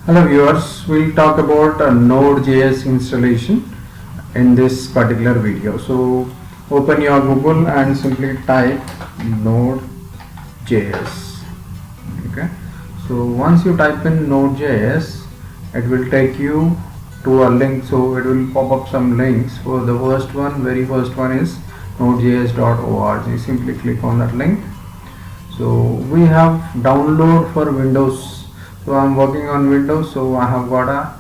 Hello viewers, we'll talk about a NodeJS installation in this particular video. So open your Google and simply type NodeJS. Okay. So once you type in NodeJS, it will take you to a link. So it will pop up some links. For the very first one is nodejs.org. Simply click on that link. So we have download for Windows. So I'm working on Windows, so I have got a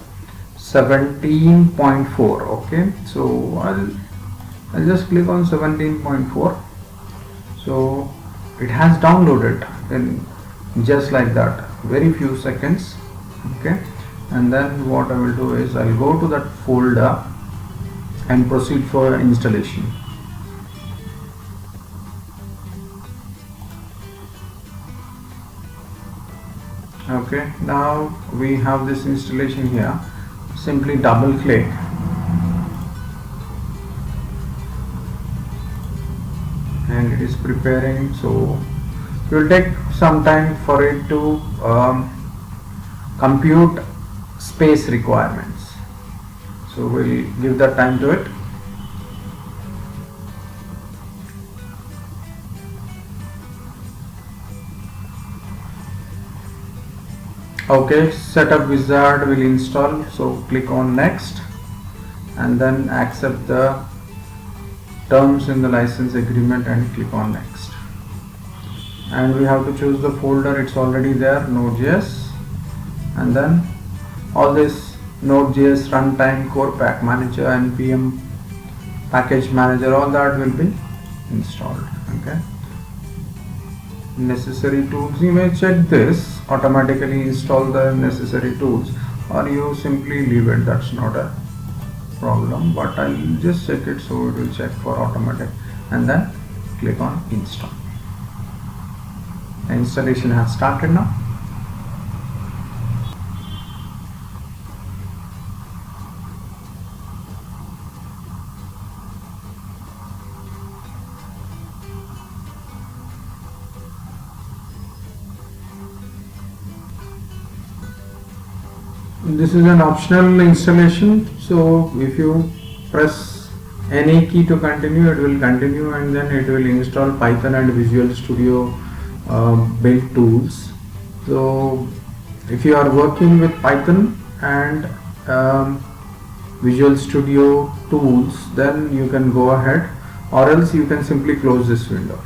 17.4. okay, so I'll just click on 17.4. so it has downloaded in just like that, very few seconds. Okay, and then what I will do is I'll go to that folder and proceed for installation. Okay, now we have this installation here. Simply double click and it is preparing. So it will take some time for it to compute space requirements. So we'll give that time to it. Okay, setup wizard will install, so click on next and then accept the terms in the license agreement and click on next. And we have to choose the folder, it's already there, Node.js, and then all this Node.js runtime, core pack manager, npm package manager, all that will be installed. Okay, necessary tools, you may check this, automatically install the necessary tools, or you simply leave it, that's not a problem, but I'll just check it, so it will check for automatic and then click on install. The installation has started now. This is an optional installation, so if you press any key to continue, it will continue, and then it will install Python and Visual Studio built tools. So if you are working with Python and Visual Studio tools, then you can go ahead, or else you can simply close this window.